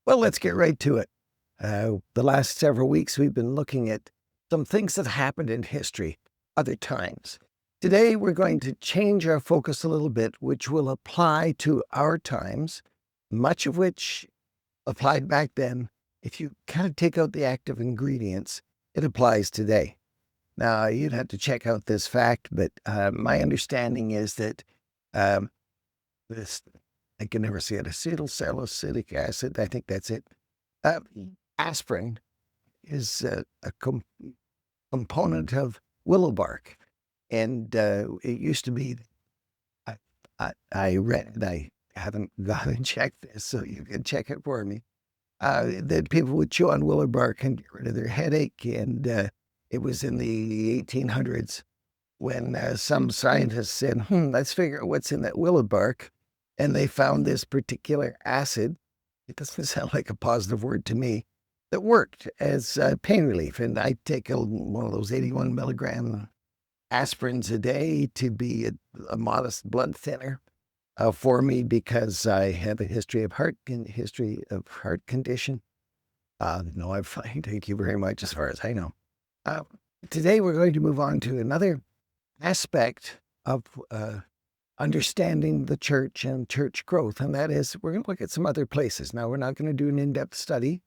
Well, let's get right to it. The last several weeks, we've been looking at some things that happened in history, other times. Today, we're going to change our focus a little bit, which will apply to our times, much of which applied back then. If you kind of take out the active ingredients, it applies today. Now, you'd have to check out this fact, but my understanding is that um, this, I can never say it, acetylsalicylic acid, I think that's it. Aspirin is a component of willow bark. And it used to be, I read it, I haven't gone and checked this, so you can check it for me, that people would chew on willow bark and get rid of their headache. And it was in the 1800s when some scientists said, let's figure out what's in that willow bark. And they found this particular acid. It doesn't sound like a positive word to me, that worked as pain relief. And I take one of those 81 milligram aspirins a day to be a modest blood thinner for me, because I have a history of heart condition. No, I'm fine. Thank you very much, as far as I know. Today, we're going to move on to another aspect of understanding the church and church growth, and that is we're going to look at some other places. Now, we're not going to do an in-depth study,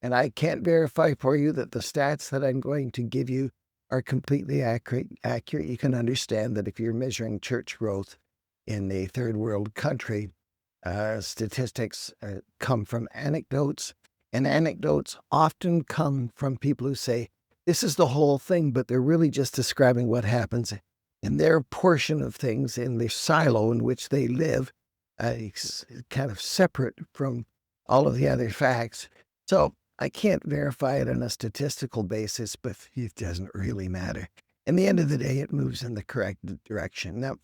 and I can't verify for you that the stats that I'm going to give you are completely accurate. You can understand that if you're measuring church growth in a third world country, statistics come from anecdotes, and anecdotes often come from people who say, this is the whole thing, but they're really just describing what happens in their portion of things, in the silo in which they live, kind of separate from all of the other facts. So I can't verify it on a statistical basis, but it doesn't really matter. In the end of the day, it moves in the correct direction. Now,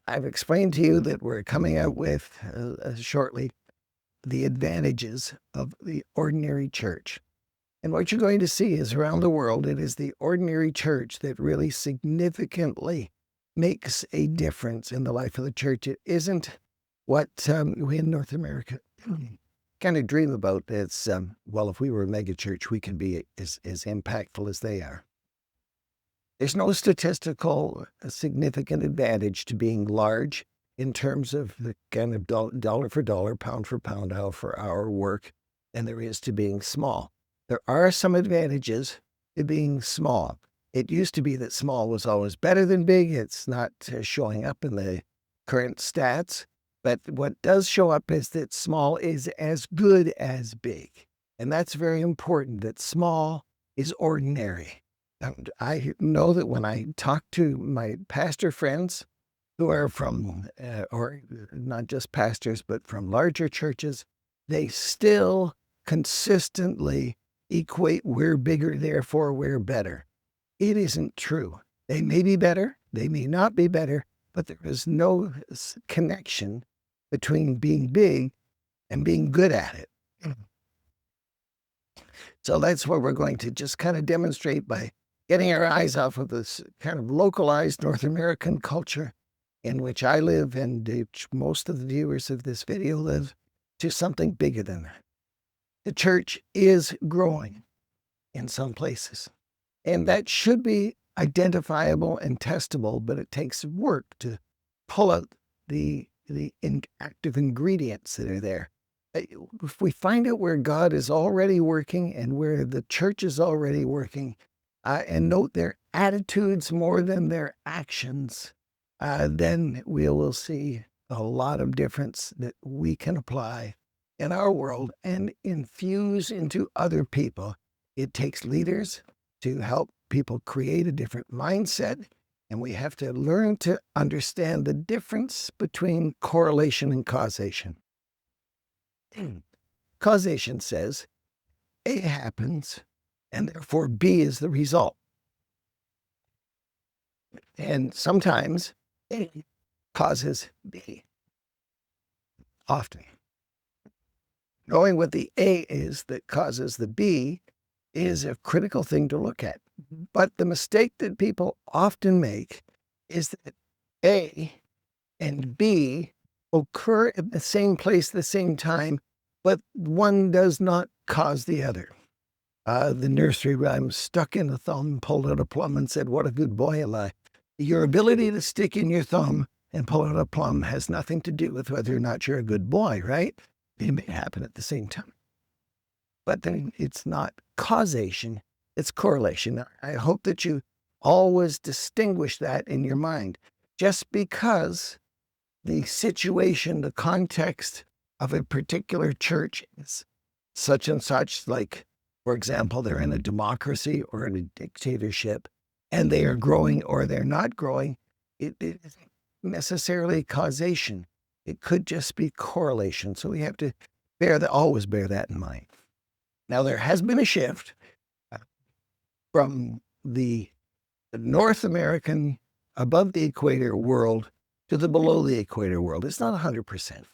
I've explained to you that we're coming out with shortly the advantages of the ordinary church. And what you're going to see is around the world, it is the ordinary church that really significantly makes a difference in the life of the church. It isn't what we in North America kind of dream about. It's, well, if we were a megachurch, we can be as impactful as they are. There's no statistical significant advantage to being large in terms of the kind of dollar for dollar, pound for pound, hour for hour work than there is to being small. There are some advantages to being small. It used to be that small was always better than big. It's not showing up in the current stats. But what does show up is that small is as good as big. And that's very important, that small is ordinary. And I know that when I talk to my pastor friends who are from, or not just pastors, but from larger churches, they still consistently equate we're bigger, therefore we're better. It isn't true. They may be better, they may not be better, but there is no connection between being big and being good at it. So that's what we're going to just kind of demonstrate by getting our eyes off of this kind of localized North American culture in which I live and most of the viewers of this video live, to something bigger than that. The church is growing in some places, and that should be identifiable and testable, but it takes work to pull out the active ingredients that are there. If we find out where God is already working and where the church is already working, and note their attitudes more than their actions, then we will see a lot of difference that we can apply in our world and infuse into other people. It takes leaders to help people create a different mindset, and we have to learn to understand the difference between correlation and causation. Causation says A happens, and therefore B is the result. And sometimes A causes B. Often. Knowing what the A is that causes the B is a critical thing to look at. But the mistake that people often make is that A and B occur at the same place, the same time, but one does not cause the other. The nursery rhyme, stuck in a thumb, pulled out a plum and said, "What a good boy am I." Your ability to stick in your thumb and pull out a plum has nothing to do with whether or not you're a good boy, right? It may happen at the same time. But then it's not causation, it's correlation. I hope that you always distinguish that in your mind. Just because the situation, the context of a particular church is such and such, like, for example, they're in a democracy or in a dictatorship, and they are growing or they're not growing, it isn't necessarily causation. It could just be correlation. So we have to always bear that in mind. Now, there has been a shift from the North American above the equator world to the below the equator world. It's not 100%,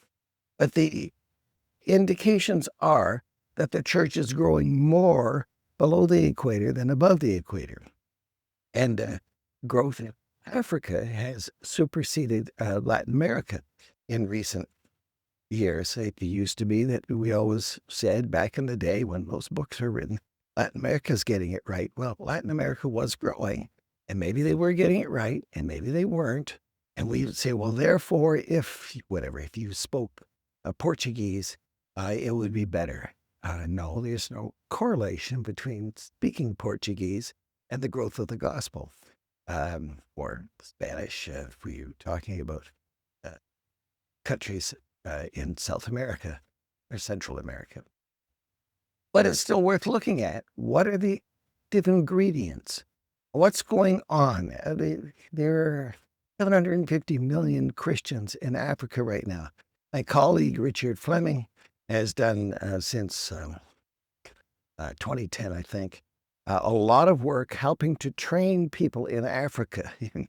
but the indications are that the church is growing more below the equator than above the equator. And growth in Africa has superseded Latin America in recent years. It used to be that we always said back in the day when most books were written, Latin America's getting it right. Well, Latin America was growing, and maybe they were getting it right, and maybe they weren't. And we would say, well, therefore, if you spoke Portuguese, it would be better. No, there's no correlation between speaking Portuguese and the growth of the gospel. Or Spanish, if we're talking about countries in South America or Central America. But it's still worth looking at. What are the active ingredients? What's going on? There are 750 million Christians in Africa right now. My colleague, Richard Fleming, has done since 2010, I think, a lot of work helping to train people in Africa. And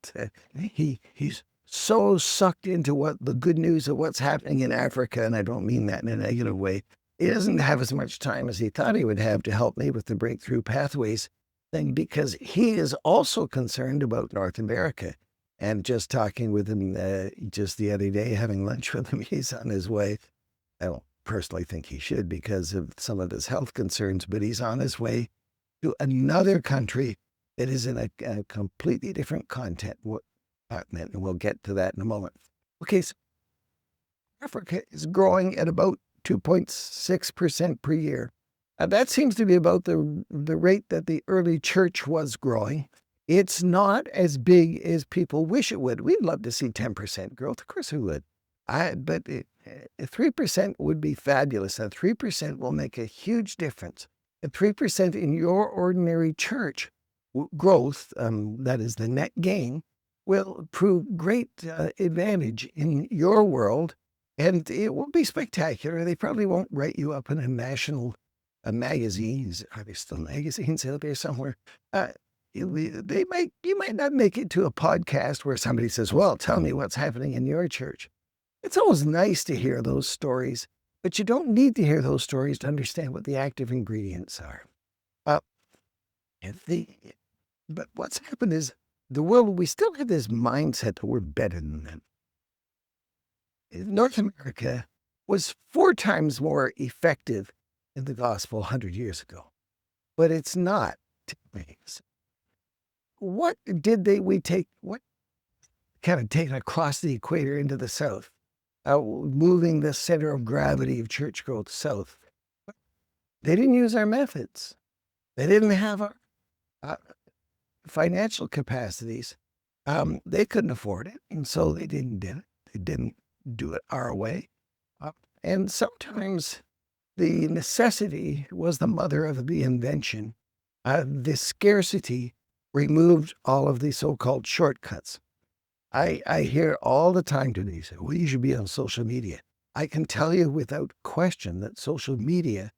he's so sucked into what the good news of what's happening in Africa, and I don't mean that in a negative way. He doesn't have as much time as he thought he would have to help me with the Breakthrough Pathways thing, because he is also concerned about North America. And just talking with him just the other day, having lunch with him, he's on his way. I don't personally think he should because of some of his health concerns, but he's on his way to another country that is in a completely different continent, and we'll get to that in a moment. Okay, so Africa is growing at about 2.6% per year. That seems to be about the rate that the early church was growing. It's not as big as people wish it would. We'd love to see 10% growth. Of course we would. But 3% would be fabulous, and 3% will make a huge difference. And 3% in your ordinary church growth, that is the net gain, will prove great advantage in your world, and it will be spectacular. They probably won't write you up in a national magazine. Are there still magazines out there somewhere? You might not make it to a podcast where somebody says, well, tell me what's happening in your church. It's always nice to hear those stories, but you don't need to hear those stories to understand what the active ingredients are. But what's happened is the world, we still have this mindset that we're better than them. North America was 4 times more effective in the gospel 100 years ago, but it's not. What kind of taken across the equator into the south, moving the center of gravity of church growth south? They didn't use our methods. They didn't have our financial capacities. They couldn't afford it, and so they didn't do it. They didn't do it our way. And sometimes the necessity was the mother of the invention. The scarcity removed all of the so-called shortcuts. I hear all the time today say, well, you should be on social media. I can tell you without question that social media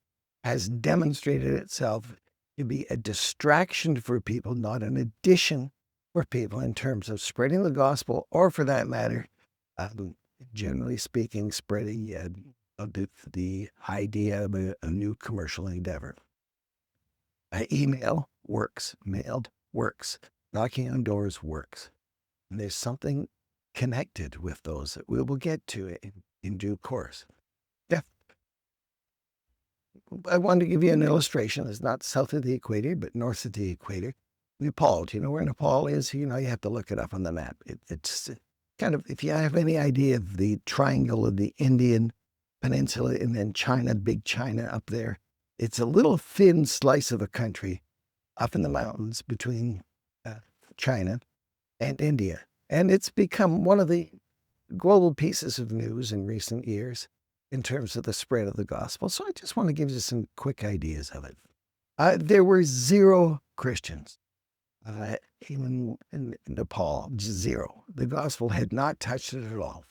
has demonstrated itself to be a distraction for people, not an addition for people in terms of spreading the gospel, or for that matter, generally speaking, spreading the idea of a new commercial endeavor. Email works, mailed works, knocking on doors works. And there's something connected with those that we will get to in due course. I wanted to give you an illustration. It's not south of the equator, but north of the equator. Nepal. Do you know where Nepal is? You have to look it up on the map. It's kind of, if you have any idea of the triangle of the Indian Peninsula and then China, big China up there, it's a little thin slice of a country up in the mountains between uh, China and India. And it's become one of the global pieces of news in recent years in terms of the spread of the gospel. So I just want to give you some quick ideas of it. There were 0 Christians even in Nepal, just 0. The gospel had not touched it at all.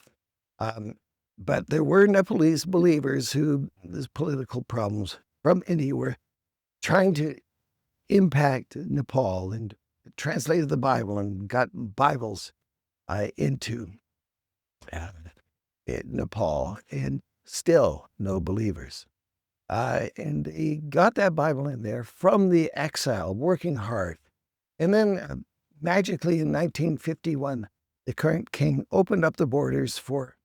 But there were Nepalese believers who, there's political problems from India, were trying to impact Nepal and translated the Bible and got Bibles into Nepal, and still no believers. And he got that Bible in there from the exile, working hard. And then magically in 1951, the current king opened up the borders for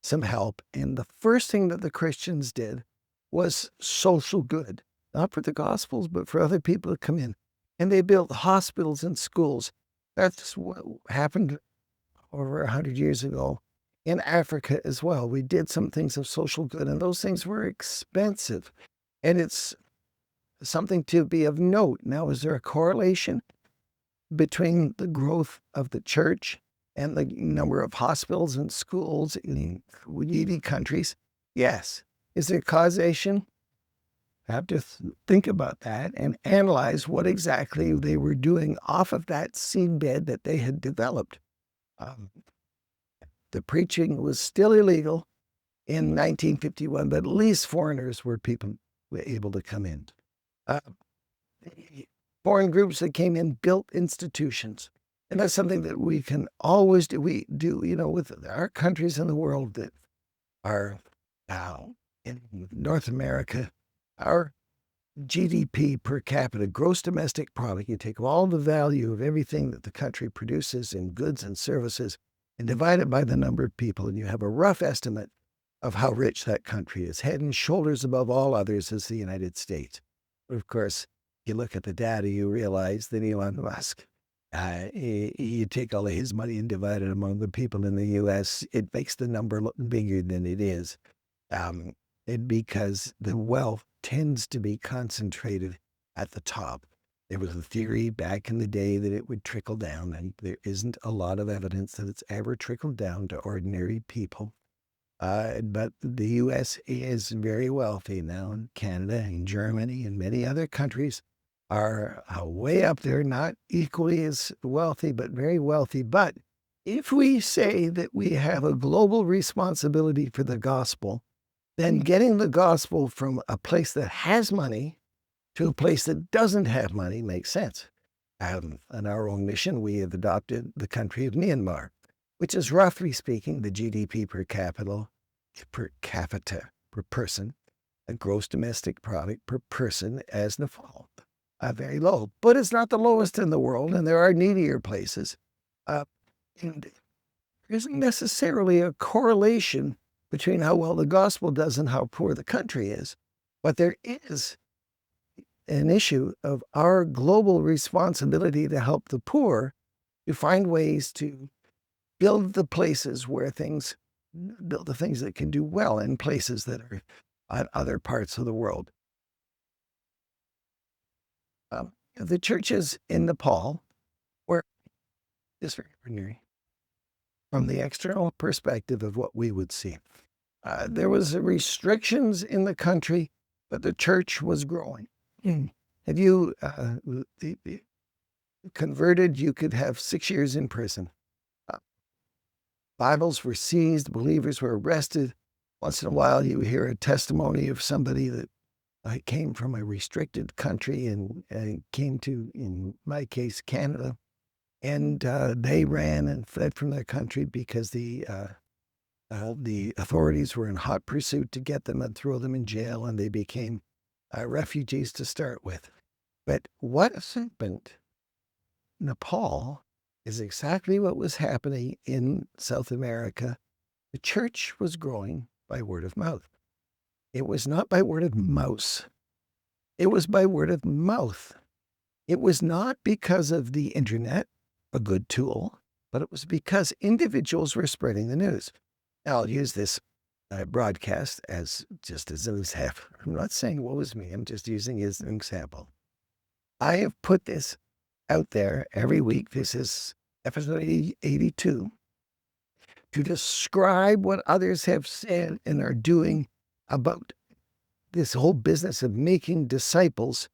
some help. And the first thing that the Christians did was social good, not for the Gospels, but for other people to come in. And they built hospitals and schools. That's what happened over 100 years ago in Africa as well. We did some things of social good, and those things were expensive. And it's something to be of note. Now, is there a correlation between the growth of the church and the number of hospitals and schools in needy countries? Yes. Is there causation? I have to think about that and analyze what exactly they were doing off of that seedbed that they had developed. The preaching was still illegal in 1951, but at least foreigners were able to come in. Foreign groups that came in built institutions. And that's something that we can always do. We do, with our countries in the world that are in North America, our GDP per capita, gross domestic product, you take all the value of everything that the country produces in goods and services and divide it by the number of people, and you have a rough estimate of how rich that country is. Head and shoulders above all others is the United States. But of course, you look at the data, you realize that Elon Musk, you take all of his money and divide it among the people in the U.S., it makes the number look bigger than it is. Because the wealth tends to be concentrated at the top. There was a theory back in the day that it would trickle down, and there isn't a lot of evidence that it's ever trickled down to ordinary people. But the U.S. is very wealthy now, and Canada and Germany and many other countries are way up there, not equally as wealthy, but very wealthy. But if we say that we have a global responsibility for the gospel, then getting the gospel from a place that has money to a place that doesn't have money makes sense. On our own mission, we have adopted the country of Myanmar, which is roughly speaking the GDP per capita per person, a gross domestic product per person as Nepal. Very low, but it's not the lowest in the world, and there are needier places. And there isn't necessarily a correlation between how well the gospel does and how poor the country is. But there is an issue of our global responsibility to help the poor, to find ways to build the things that can do well in places that are on other parts of the world. The churches in Nepal were just very ordinary from the external perspective of what we would see. There was restrictions in the country, but the church was growing. Have you converted, you could have 6 years in prison. Bibles were seized, believers were arrested. Once in a while, you hear a testimony of somebody that came from a restricted country and came to, in my case, Canada. And they ran and fled from their country because the authorities were in hot pursuit to get them and throw them in jail, and they became refugees to start with. But what happened in Nepal is exactly what was happening in South America. The church was growing by word of mouth. It was not by word of mouth. It was by word of mouth. It was not because of the internet, a good tool, but it was because individuals were spreading the news. Now, I'll use this broadcast as just as an example. I'm not saying woe is me. I'm just using it as an example. I have put this out there every week. This is episode 82, to describe what others have said and are doing about this whole business of making disciples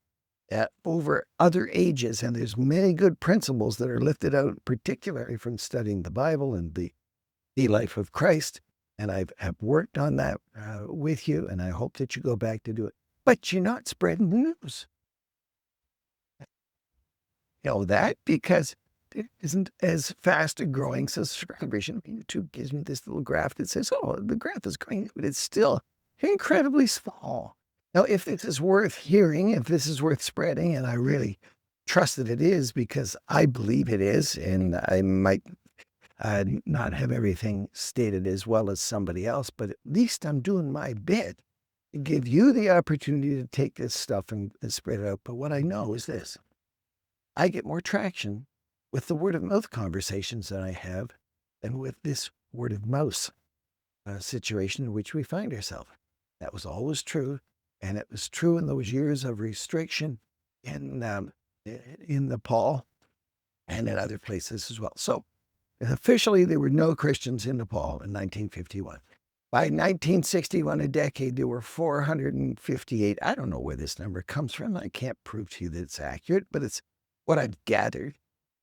over other ages. And there's many good principles that are lifted out, particularly from studying the Bible and the life of Christ. And I have worked on that with you, and I hope that you go back to do it. But you're not spreading the news. You know that because it isn't as fast a growing subscribers. YouTube gives me this little graph that says, oh, the graph is growing, but it's still incredibly small. Now, if this is worth hearing, if this is worth spreading, and I really trust that it is because I believe it is, and I might not have everything stated as well as somebody else, but at least I'm doing my bit to give you the opportunity to take this stuff and spread it out. But what I know is this. I get more traction with the word of mouth conversations that I have than with this word of mouth situation in which we find ourselves. That was always true. And it was true in those years of restriction in Nepal and in other places as well. So officially, there were no Christians in Nepal in 1951. By 1961, a decade, there were 458. I don't know where this number comes from. I can't prove to you that it's accurate, but it's what I've gathered.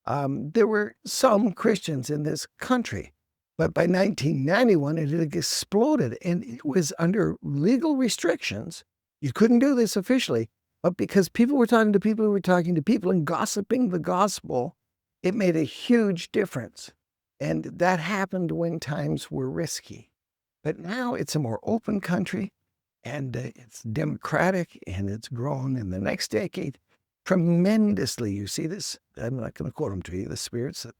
There were some Christians in this country. But by 1991, it had exploded, and it was under legal restrictions. You couldn't do this officially, but because people were talking to people who were talking to people and gossiping the gospel, it made a huge difference. And that happened when times were risky. But now it's a more open country, and it's democratic, and it's grown in the next decade tremendously. You see this? I'm not going to quote them to you, the spirits that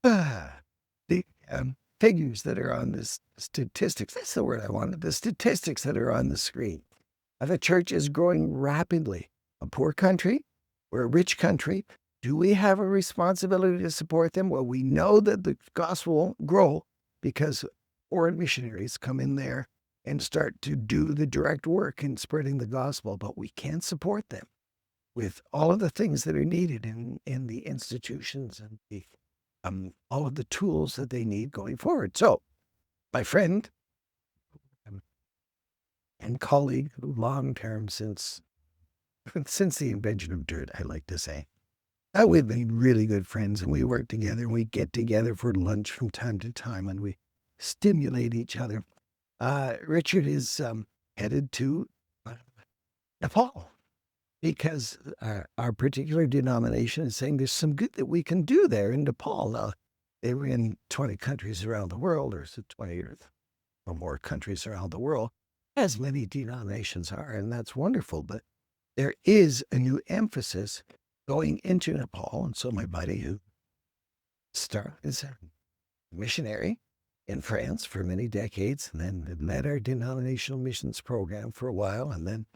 the figures that are on this statistics. That's the word I wanted. The statistics that are on the screen. The church is growing rapidly. A poor country, we're a rich country. Do we have a responsibility to support them? Well, we know that the gospel won't grow because foreign missionaries come in there and start to do the direct work in spreading the gospel, but we can support them with all of the things that are needed in the institutions and the all of the tools that they need going forward. So, my friend and colleague, long-term since the invention of dirt, I like to say, we've been really good friends, and we work together, and we get together for lunch from time to time, and we stimulate each other. Richard is headed to Nepal because our particular denomination is saying there's some good that we can do there in Nepal. Now, they were in 20 countries around the world, or 20 or more countries around the world, as many denominations are, and that's wonderful. But there is a new emphasis going into Nepal, and so my buddy who is a missionary in France for many decades, and then led our denominational missions program for a while, and then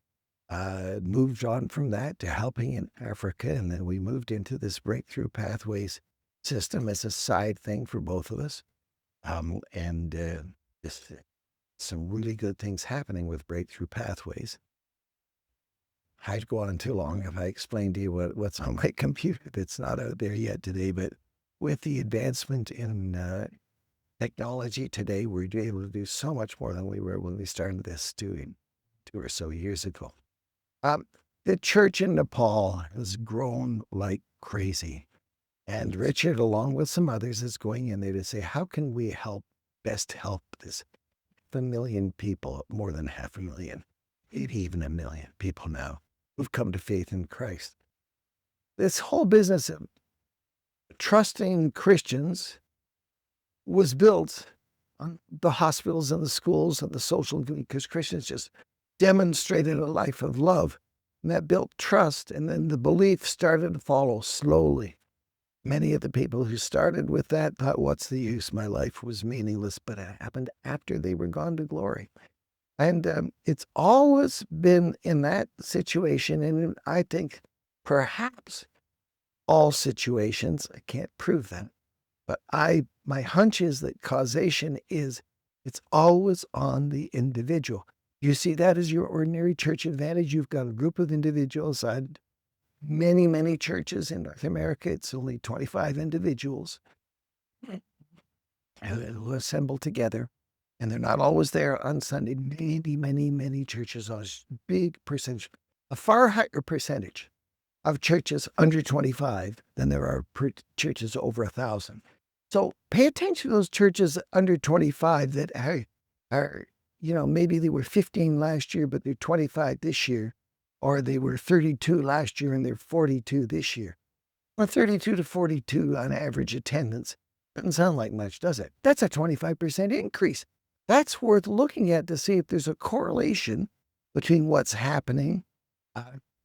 moved on from that to helping in Africa, and then we moved into this Breakthrough Pathways system as a side thing for both of us. Just some really good things happening with Breakthrough Pathways. I'd go on too long if I explained to you what's on my computer that's not out there yet today, but with the advancement in technology today, we're able to do so much more than we were when we started this doing 2 or so years ago. The church in Nepal has grown like crazy. And Richard, along with some others, is going in there to say, how can we best help this 500,000 people, more than 500,000, maybe even 1 million people now who've come to faith in Christ. This whole business of trusting Christians was built on the hospitals and the schools and the social, because Christians just demonstrated a life of love, and that built trust, and then the belief started to follow slowly. Many of the people who started with that thought, what's the use? My life was meaningless, but it happened after they were gone to glory. And it's always been in that situation. And I think perhaps all situations, I can't prove that, but my hunch is that causation is it's always on the individual. You see that as your ordinary church advantage. You've got a group of individuals. Many, many churches in North America, it's only 25 individuals who assemble together. And they're not always there on Sunday. Many, many, many churches, a big percentage, a far higher percentage of churches under 25 than there are churches over 1,000. So pay attention to those churches under 25 that are, maybe they were 15 last year, but they're 25 this year, or they were 32 last year and they're 42 this year. Well, 32 to 42 on average attendance doesn't sound like much, does it? That's a 25% increase. That's worth looking at to see if there's a correlation between what's happening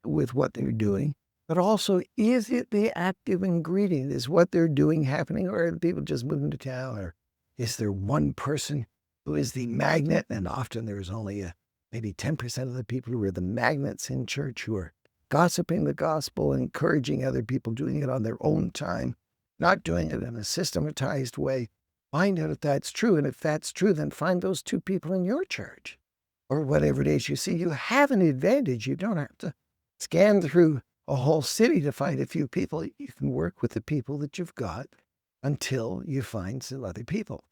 with what they're doing, but also, is it the active ingredient? Is what they're doing happening, or are people just moving to town? Or is there one person who is the magnet? And often there's only maybe 10% of the people who are the magnets in church who are gossiping the gospel and encouraging other people, doing it on their own time, not doing it in a systematized way. Find out if that's true. And if that's true, then find those two people in your church or whatever it is. You see, you have an advantage. You don't have to scan through a whole city to find a few people. You can work with the people that you've got until you find some other people.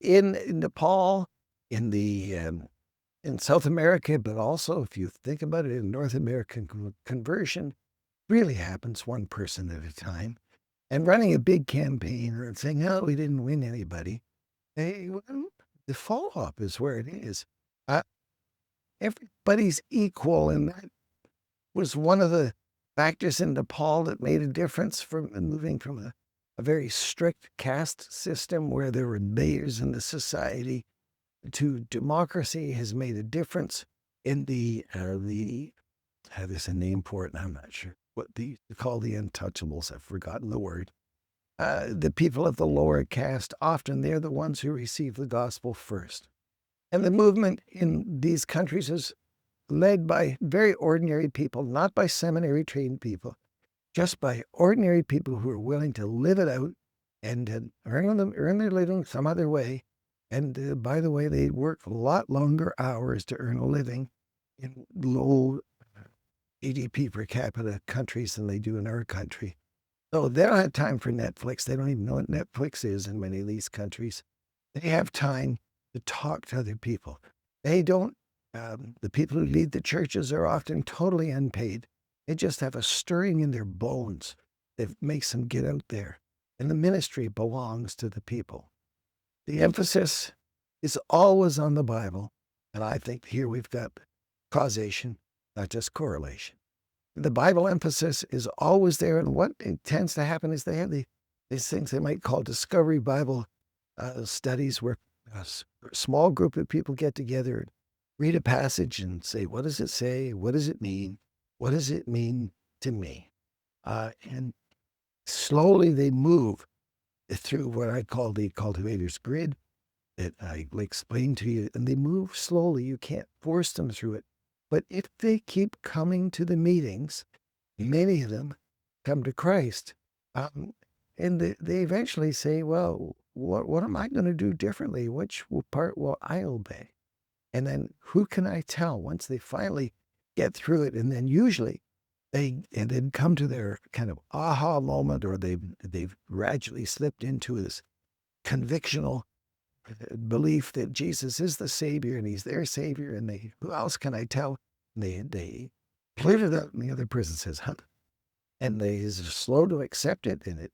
In Nepal, in South America, but also if you think about it, in North American conversion really happens one person at a time. And running a big campaign or saying, oh, we didn't win anybody, well, the follow-up is where it is. Everybody's equal, and that was one of the factors in Nepal that made a difference from moving from a very strict caste system where there were layers in the society to democracy has made a difference in there's a name for it, and I'm not sure what they call the untouchables. I've forgotten the word. The people of the lower caste, often they're the ones who receive the gospel first. And the movement in these countries is led by very ordinary people, not by seminary-trained people, just by ordinary people who are willing to live it out and earn their living some other way. And by the way, they work a lot longer hours to earn a living in low GDP per capita countries than they do in our country. So they don't have time for Netflix. They don't even know what Netflix is in many of these countries. They have time to talk to other people. They don't, the people who lead the churches are often totally unpaid. They just have a stirring in their bones that makes them get out there. And the ministry belongs to the people. The emphasis is always on the Bible. And I think here we've got causation, not just correlation. The Bible emphasis is always there. And what tends to happen is they have these things they might call discovery Bible studies where a small group of people get together and read a passage and say, what does it say? What does it mean? What does it mean to me? And slowly they move through what I call the cultivator's grid that I explained to you. And they move slowly. You can't force them through it. But if they keep coming to the meetings, many of them come to Christ. And they eventually say, well, what am I going to do differently? Which part will I obey? And then who can I tell once they finally get through it? And then usually they then come to their kind of aha moment, or they've gradually slipped into this convictional belief that Jesus is the Savior and he's their Savior. And who else can I tell? And they cleared it out, and the other person says, huh? And they are slow to accept it. And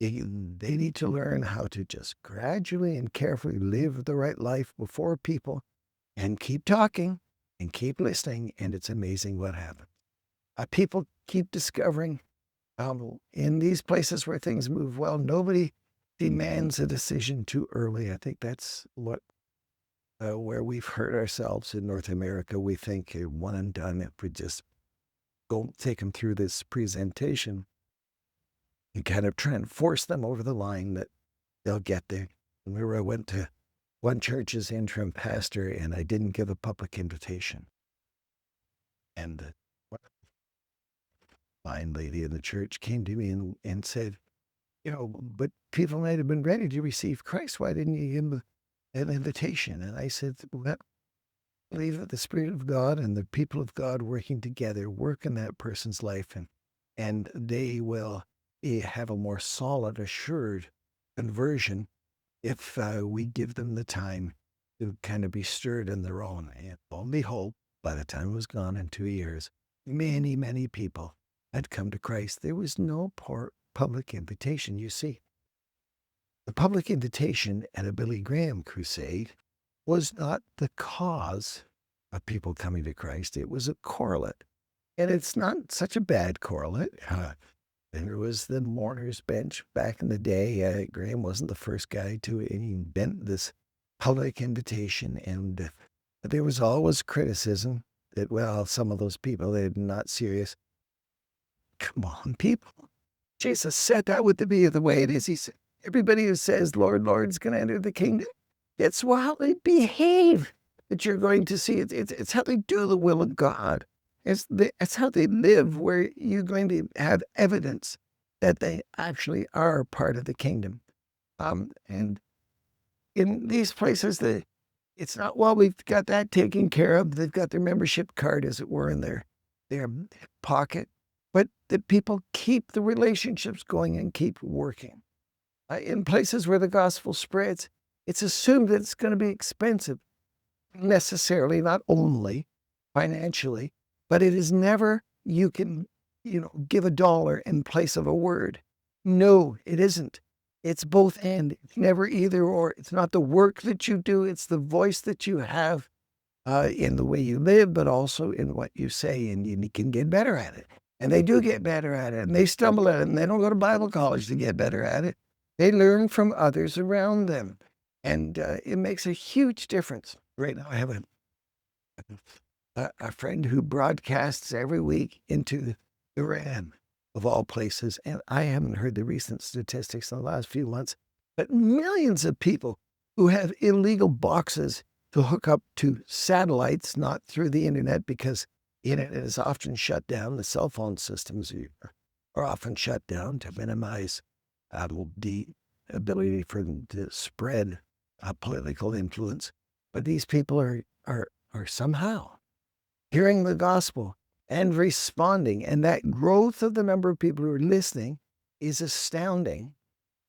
they need to learn how to just gradually and carefully live the right life before people and keep talking and keep listening. And it's amazing what happens. People keep discovering in these places where things move well, nobody demands a decision too early. I think that's where we've hurt ourselves in North America. We think one and done if we just go take them through this presentation. and kind of try and force them over the line that they'll get there. Remember, I went to one church's interim pastor, and I didn't give a public invitation. And the fine lady in the church came to me and said, but people might have been ready to receive Christ. Why didn't you give them an invitation? And I said, well, I believe that the Spirit of God and the people of God working together work in that person's life, and they will have a more solid, assured conversion if we give them the time to kind of be stirred in their own. And lo and behold, by the time it was gone in 2 years, many, many people had come to Christ. There was no public invitation, you see. The public invitation at a Billy Graham crusade was not the cause of people coming to Christ. It was a correlate. And it's not such a bad correlate. There was the mourner's bench back in the day. Graham wasn't the first guy to invent this public invitation. And there was always criticism that, well, some of those people, they're not serious. Come on, people. Jesus said that would be the way it is. He said, everybody who says, Lord, Lord, is going to enter the kingdom. It's how they behave that you're going to see. It's how they do the will of God. It's how they live, where you're going to have evidence that they actually are part of the kingdom. And in these places, it's not, well, we've got that taken care of. They've got their membership card, as it were, in their pocket. But that people keep the relationships going and keep working. In places where the gospel spreads, it's assumed that it's going to be expensive, necessarily, not only financially, but it is never you can, give $1 in place of a word. No, it isn't. It's both and. It's never either or. It's not the work that you do. It's the voice that you have in the way you live, but also in what you say, and you can get better at it. And they do get better at it, and they stumble at it, and they don't go to Bible college to get better at it. They learn from others around them, and it makes a huge difference. Right now, I have a friend who broadcasts every week into Iran, of all places, and I haven't heard the recent statistics in the last few months, but millions of people who have illegal boxes to hook up to satellites, not through the internet, because the internet is often shut down. The cell phone systems are often shut down to minimize the ability for them to spread political influence. But these people are somehow hearing the gospel and responding. And that growth of the number of people who are listening is astounding.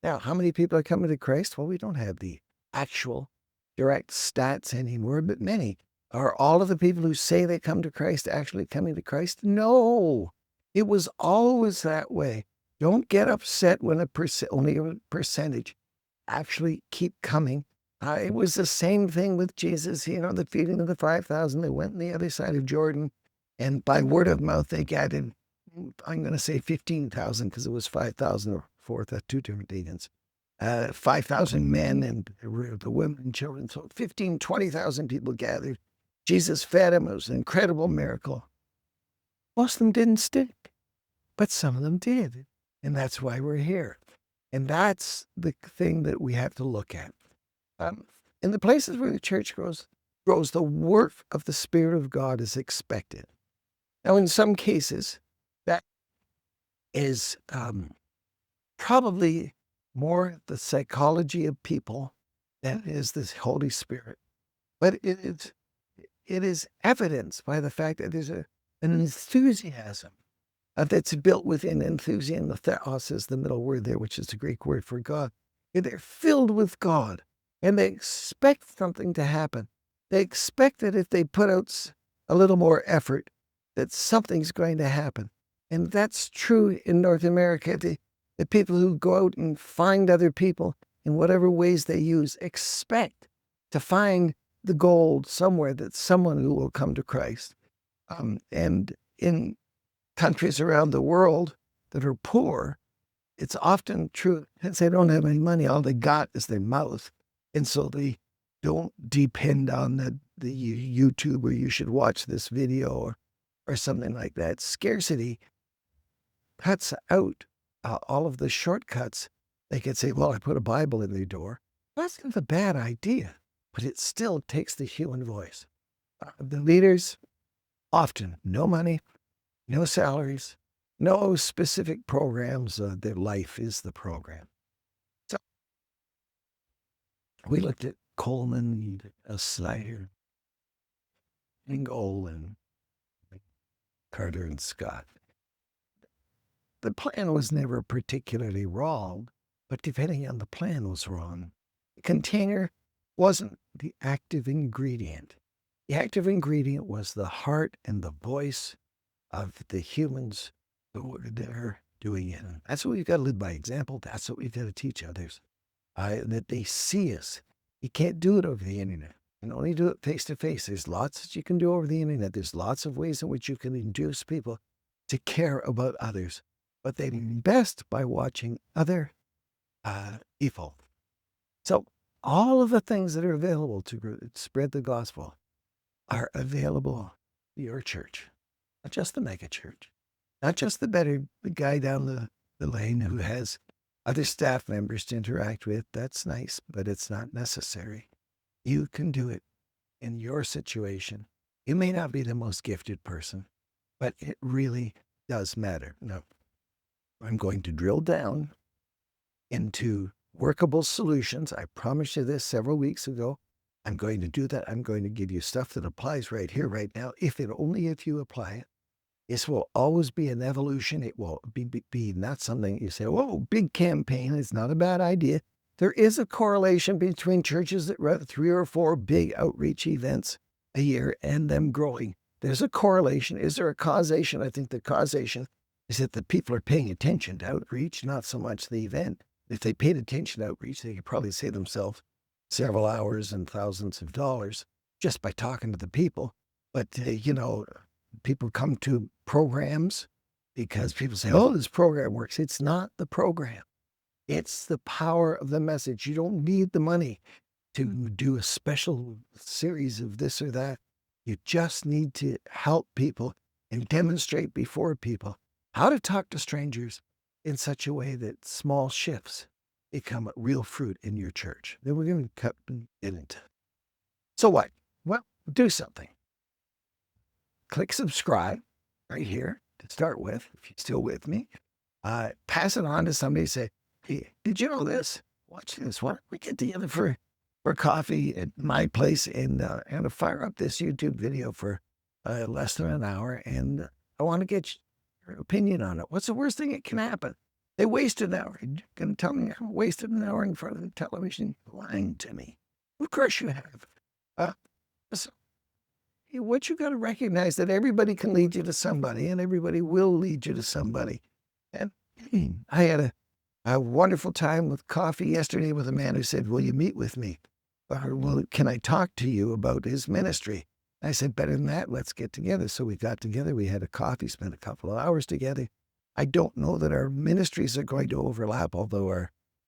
Now, how many people are coming to Christ? Well, we don't have the actual direct stats anymore, but many. Are all of the people who say they come to Christ actually coming to Christ? No, it was always that way. Don't get upset when only a percentage actually keep coming. It was the same thing with Jesus, the feeding of the 5,000. They went on the other side of Jordan, and by word of mouth, they gathered, I'm going to say 15,000, because it was 5,000 or 4,000, two different deacons. 5,000 men and the women and children. So 20,000 people gathered. Jesus fed them. It was an incredible miracle. Most of them didn't stick, but some of them did. And that's why we're here. And that's the thing that we have to look at. In the places where the church grows, the work of the Spirit of God is expected. Now, in some cases, that is probably more the psychology of people than it is the Holy Spirit. But it is evidenced by the fact that there's an enthusiasm that's built within. Enthusiasm. The theos is the middle word there, which is the Greek word for God. And they're filled with God, and they expect something to happen. They expect that if they put out a little more effort, that something's going to happen. And that's true in North America. The people who go out and find other people in whatever ways they use expect to find the gold somewhere, that someone who will come to Christ. And in countries around the world that are poor, it's often true, since they don't have any money, all they got is their mouth. And so they don't depend on the YouTube where you should watch this video or something like that. Scarcity cuts out all of the shortcuts. They could say, well, I put a Bible in their door. That's not a bad idea, but it still takes the human voice. The leaders, often no money, no salaries, no specific programs. Their life is the program. So we looked at Coleman, Snyder, Engel, and Carter and Scott. The plan was never particularly wrong, but depending on the plan was wrong. The container wasn't the active ingredient. The active ingredient was the heart and the voice of the humans who were there doing it. And that's what we've got to live by example. That's what we've got to teach others. That they see us. You can't do it over the internet. You can only do it face to face. There's lots that you can do over the internet. There's lots of ways in which you can induce people to care about others. But they do best by watching other people. So all of the things that are available to spread the gospel are available to your church, not just the megachurch, not just the guy down the lane who has other staff members to interact with. That's nice, but it's not necessary. You can do it in your situation. You may not be the most gifted person, but it really does matter. Now, I'm going to drill down into workable solutions. I promised you this several weeks ago. I'm going to do that. I'm going to give you stuff that applies right here, right now, if you apply it. This will always be an evolution. It will be not something you say, whoa, big campaign. It's not a bad idea. There is a correlation between churches that run 3 or 4 big outreach events a year and them growing. There's a correlation. Is there a causation? I think the causation is that the people are paying attention to outreach, not so much the event. If they paid attention to outreach, they could probably save themselves several hours and thousands of dollars just by talking to the people. But, people come to programs because people say, oh, this program works. It's not the program. It's the power of the message. You don't need the money to do a special series of this or that. You just need to help people and demonstrate before people how to talk to strangers in such a way that small shifts become real fruit in your church. Then we're going to cut into. So what? Well, do something. Click subscribe right here to start with, if you're still with me. Pass it on to somebody. Say, hey, did you know this? Watch this. Why don't we get together for coffee at my place and fire up this YouTube video for less than an hour, and I want to get your opinion on it. What's the worst thing that can happen? They wasted an hour. You're going to tell me I wasted an hour in front of the television lying to me. Of course you have. So what you got to recognize that everybody can lead you to somebody, and everybody will lead you to somebody. And I had a wonderful time with coffee yesterday with a man who said, will you meet with me? Or, well, can I talk to you about his ministry? I said, better than that, let's get together. So we got together, we had a coffee, spent a couple of hours together. I don't know that our ministries are going to overlap, although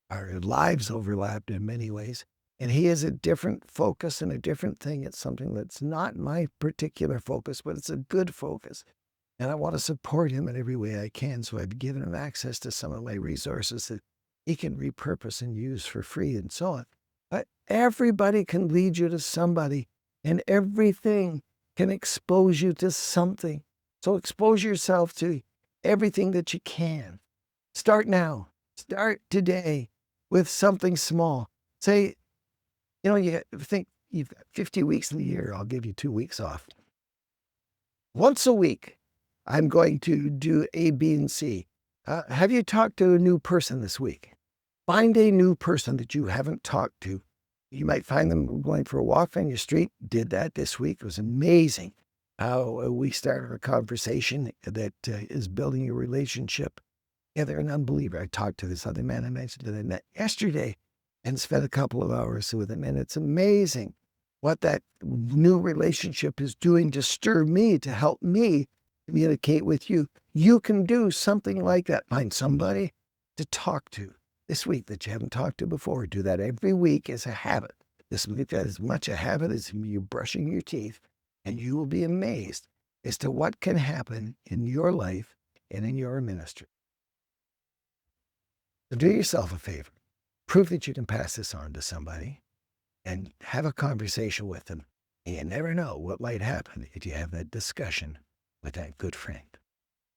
our lives overlapped in many ways. And he has a different focus and a different thing. It's something that's not my particular focus, but it's a good focus. And I want to support him in every way I can. So I've given him access to some of my resources that he can repurpose and use for free and so on. But everybody can lead you to somebody, and everything can expose you to something. So expose yourself to everything that you can. Start now. Start today with something small. Say, you think you've got 50 weeks in the year. I'll give you 2 weeks off. Once a week, I'm going to do A, B, and C. Have you talked to a new person this week? Find a new person that you haven't talked to. You might find them going for a walk on your street. Did that this week. It was amazing how we started a conversation that is building a relationship. Yeah, they're an unbeliever. I talked to this other man I mentioned that I met yesterday and spent a couple of hours with him. And it's amazing what that new relationship is doing to stir me, to help me communicate with you. You can do something like that. Find somebody to talk to this week that you haven't talked to before. Do that every week as a habit. This week, that as much a habit as you brushing your teeth, and you will be amazed as to what can happen in your life and in your ministry. So do yourself a favor. Prove that you can pass this on to somebody and have a conversation with them. And you never know what might happen if you have that discussion with that good friend.